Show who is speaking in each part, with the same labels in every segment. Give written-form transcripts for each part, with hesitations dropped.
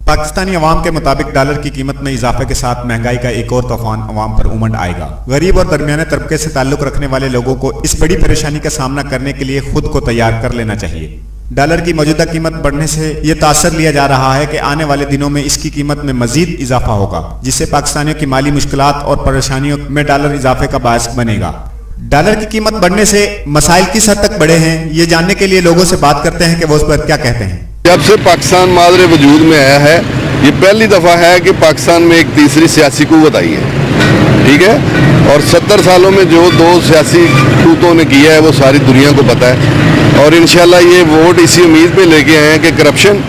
Speaker 1: पाकिस्तानी अवाम के मुताबिक डॉलर की कीमत में इजाफे के साथ महंगाई का एक और तूफान अवाम पर उमड़ आएगा। गरीब और दरमियाने तबके से ताल्लुक रखने वाले लोगों को इस बड़ी परेशानी का सामना करने के लिए खुद को तैयार कर लेना चाहिए। डॉलर की मौजूदा कीमत बढ़ने से ये तासर लिया जा रहा है कि आने वाले दिनों में इसकी कीमत में मजीद इजाफा होगा, जिससे पाकिस्तानियों की माली मुश्किलात और परेशानियों में डॉलर इजाफे का बायस बनेगा। डॉलर की कीमत बढ़ने से मसाइल किस हद तक बढ़े हैं, ये जानने के लिए लोगों से बात करते हैं कि वो उस पर क्या कहते हैं।
Speaker 2: जब से पाकिस्तान मादरे वजूद में आया है, ये पहली दफ़ा है कि पाकिस्तान में एक तीसरी सियासी कुव्वत आई है, ठीक है। और 70 सालों में जो दो सियासी कुव्वतों ने किया है वो सारी दुनिया को पता है। और इंशाल्लाह ये वोट इसी उम्मीद पे लेके आए हैं कि करप्शन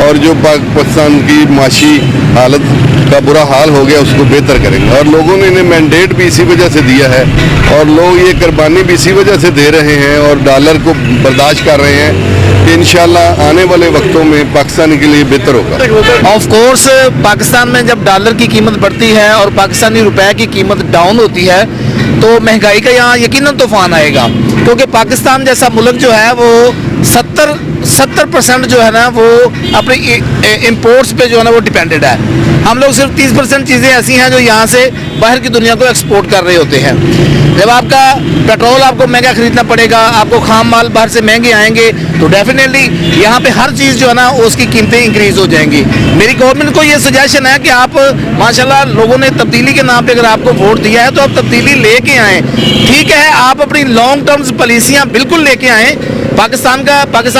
Speaker 2: और जो पाकिस्तान की माशी हालत का बुरा हाल हो गया उसको बेहतर करेंगे। और लोगों ने इन्हें मैंडेट भी इसी वजह से दिया है और लोग ये कुर्बानी भी इसी वजह से दे रहे हैं और डॉलर को बर्दाश्त कर रहे हैं कि इंशाल्लाह आने वाले वक्तों में पाकिस्तान के लिए बेहतर होगा।
Speaker 3: ऑफ कोर्स पाकिस्तान में जब डॉलर की कीमत बढ़ती है और पाकिस्तानी रुपए की कीमत डाउन होती है तो महंगाई का यहाँ यकीनन तूफान आएगा, क्योंकि पाकिस्तान जैसा मुल्क जो है वो 70% जो है ना वो अपने इंपोर्ट्स पे जो है ना वो डिपेंडेड है। हम लोग सिर्फ 30% चीज़ें ऐसी हैं जो यहाँ से बाहर की दुनिया को एक्सपोर्ट कर रहे होते हैं। जब आपका पेट्रोल आपको महंगा खरीदना पड़ेगा, आपको खाम माल बाहर से महंगे आएंगे, तो डेफिनेटली यहाँ पे हर चीज़ जो है ना उसकी कीमतें इंक्रीज हो जाएंगी। मेरी गवर्नमेंट को ये सजेशन है कि आप माशाल्लाह लोगों ने तब्दीली के नाम पे अगर आपको वोट दिया है तो आप तब्दीली लेके आएँ। ठीक है, आप अपनी लॉन्ग टर्म्स पॉलिसियाँ बिल्कुल लेके आएँ। पाकिस्तान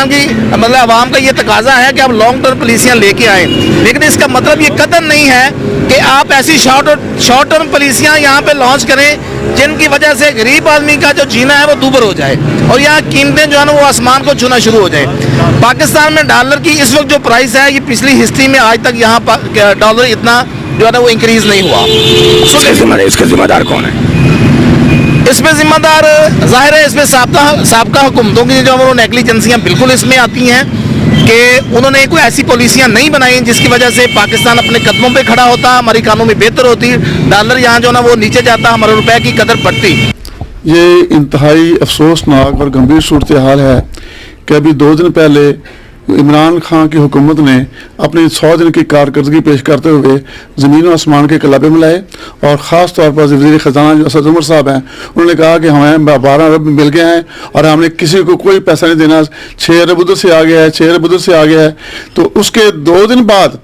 Speaker 3: की मतलब आवाम का ये तकाजा है कि आप लॉन्ग टर्म पॉलिसियाँ लेके आएँ, लेकिन इसका मतलब ये कतई नहीं है कि आप ऐसी शॉर्ट टर्म पॉलिसियाँ यहाँ पे लॉन्च करें जिनकी वजह से गरीब आदमी का जो जीना है वो दूभर हो जाए और यहाँ कीमतें जो है ना वो आसमान को छूना शुरू हो जाए। पाकिस्तान में डॉलर की इस वक्त जो प्राइस है ये पिछली हिस्ट्री में आज तक यहाँ डॉलर इतना जो है ना वो इंक्रीज नहीं हुआ।
Speaker 4: इसका जिम्मेदार कौन है?
Speaker 3: इसमें जिम्मेदार जाहिर है इसमें साबका हुकूमतों की जो वो नेग्लिजेंसियाँ बिल्कुल इसमें आती हैं कि उन्होंने कोई ऐसी पॉलिसियाँ नहीं बनाई जिसकी वजह से पाकिस्तान अपने कदमों पे खड़ा होता, हमारी इकानमी बेहतर होती, डॉलर यहाँ जो ना वो नीचे जाता, हमारे रुपए की कदर बढ़ती।
Speaker 5: ये इंतहाई अफसोसनाक और गंभीर सूरत हाल है कि अभी 2 दिन पहले इमरान खान की हुकूमत ने अपनी 100 दिन की कारकर्दगी पेश करते हुए ज़मीन और आसमान के कलाबे मिलाए और ख़ास तौर पर वज़ीर ख़जाना जो असद उमर साहब हैं उन्होंने कहा कि हमें 12 अरब मिल गए हैं और हमने किसी को कोई पैसा नहीं देना, 6 अरब उधर से आ गया है, 6 अरब उधर से आ गया है। तो उसके 2 दिन बाद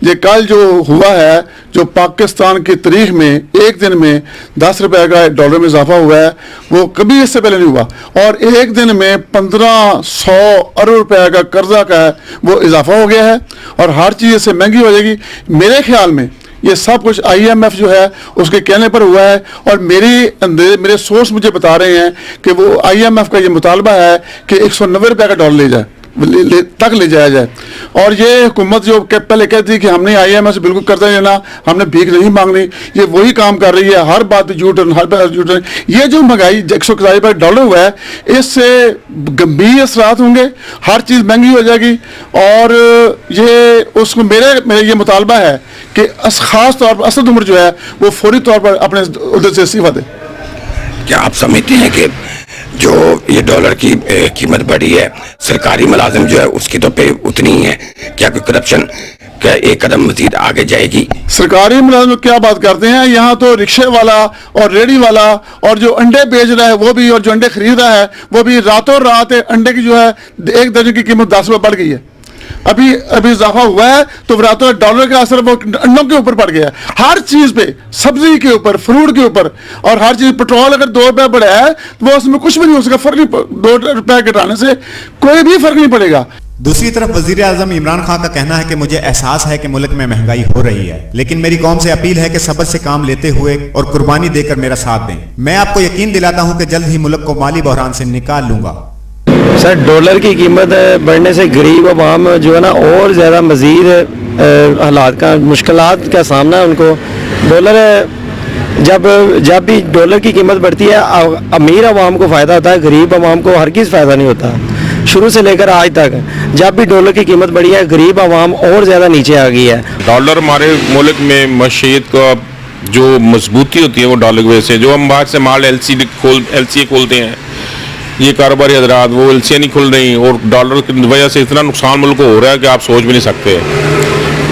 Speaker 5: ये कल जो हुआ है, जो पाकिस्तान की तारीख में एक दिन में 10 रुपए का डॉलर में इजाफा हुआ है, वो कभी इससे पहले नहीं हुआ और एक दिन में 1500 अरब रुपए का कर्जा का है वो इजाफा हो गया है और हर चीज़ से महंगी हो जाएगी। मेरे ख्याल में ये सब कुछ IMF जो है उसके कहने पर हुआ है और मेरे सोर्स मुझे बता रहे हैं कि वो IMF का ये मुतालबा है कि 190 रुपए का डॉलर ले जाया जाए। और ये हुकूमत जो पहले कहती थी कि हमने IMF से बिल्कुल कर्जा लेना, हमने भीख नहीं मांगनी, ये वही काम कर रही है, हर बात पे झूठ, हर बात झूठ। ये जो महंगाई 141 रुपए डॉलर हुआ है इससे गंभीर असरात होंगे, हर चीज़ महंगी हो जाएगी और ये उसको मेरे ये मुतालबा है कि ख़ास तौर पर असद उमर जो है वो फौरी तौर पर अपने उधर से इस्तीफा दे।
Speaker 4: क्या आप समझते हैं कि जो ये डॉलर की कीमत बढ़ी है, सरकारी मुलाजिम जो है उसकी तो पे उतनी ही है, क्या कोई करप्शन क्या एक कदम मजीद आगे जाएगी?
Speaker 5: सरकारी मुलाजिम क्या बात करते हैं, यहाँ तो रिक्शे वाला और रेडी वाला और जो अंडे बेच रहा है वो भी और जो अंडे खरीद रहा है वो भी रातों रात अंडे की जो है 1 दर्जन की कीमत 10 रुपये बढ़ गई है। अभी इजाफा हुआ है तो रातों डॉलर का असर वो अंडों के ऊपर पड़ गया है, हर चीज पे, सब्जी के ऊपर, फ्रूट के ऊपर और हर चीज। पेट्रोल अगर 2 रुपए बढ़ा है तो वो उसमें कुछ भी नहीं हो सका, फर्क नहीं, 2 रुपए घटाने से कोई भी फर्क नहीं पड़ेगा।
Speaker 1: दूसरी तरफ वजीर आजम इमरान खान का कहना है कि मुझे एहसास है कि मुल्क में महंगाई हो रही है, लेकिन मेरी कौम से अपील है कि सब्र से काम लेते हुए और कुर्बानी देकर मेरा साथ दें। मैं आपको यकीन दिलाता हूं कि जल्द ही मुल्क को माली बहरान से निकाल लूंगा।
Speaker 6: सर, डॉलर की कीमत बढ़ने से गरीब अवाम जो है ना और ज़्यादा मज़ीद हालात का मुश्किलात का सामना है उनको। डॉलर जब भी डॉलर की कीमत बढ़ती है अमीर अवाम को फ़ायदा होता है, गरीब अवाम को हरगिज़ फ़ायदा नहीं होता। शुरू से लेकर आज तक जब भी डॉलर की कीमत बढ़ी है गरीब अवाम और ज़्यादा नीचे आ गई है।
Speaker 7: डॉलर हमारे मुल्क में मशीयत का जो मजबूती होती है वो डॉलर की वजह से, जो हम बाहर से माल LCA खोलते हैं, ये कारोबारी हजरात वो LCA नहीं खुल रही और डॉलर की वजह से इतना नुकसान मुल्क को हो रहा है कि आप सोच भी नहीं सकते।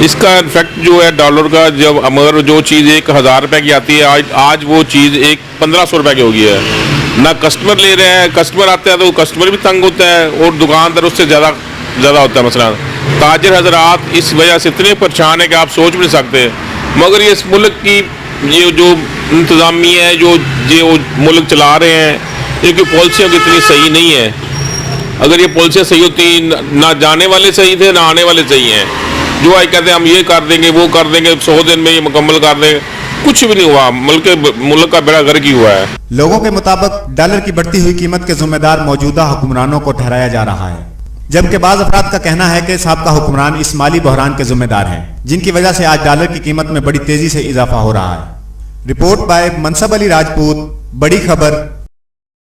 Speaker 7: اس کا انفیکٹ جو ہے ڈالر کا، جب اگر جو چیز 1000 روپے کی آتی ہے آج وہ چیز 1500 روپے کی ہو گئی ہے. نہ کسٹمر لے رہے ہیں، کسٹمر آتے ہیں تو کسٹمر بھی تنگ ہوتا ہے اور دکاندار اس سے زیادہ ہوتا ہے. مثلا تاجر حضرات اس وجہ سے اتنے پریشان ہیں کہ آپ سوچ بھی نہیں سکتے. مگر یہ اس ملک کی یہ جو انتظامیہ ہے، جو ملک چلا رہے ہیں، یہ کی پالیسیاں اتنی صحیح نہیں ہے. اگر یہ پالیسیاں صحیح ہوتی، نہ جانے والے صحیح تھے نہ آنے والے صحیح ہیں. جو آج کہتے ہیں ہم یہ کر دیں گے وہ کر دیں گے 100 دن میں یہ مکمل کر دیں گے، کچھ بھی نہیں ہوا. ملک کا بیڑا غرق ہی ہوا ہے.
Speaker 1: لوگوں کے مطابق ڈالر کی بڑھتی ہوئی قیمت کے ذمہ دار موجودہ حکمرانوں کو ٹھہرایا جا رہا ہے، جبکہ بعض افراد کا کہنا ہے کہ سابقہ حکمران اس مالی بحران کے ذمہ دار ہیں جن کی وجہ سے آج ڈالر کی قیمت میں بڑی تیزی سے اضافہ ہو رہا ہے. رپورٹ بائے منصب علی راجپوت، بڑی خبر.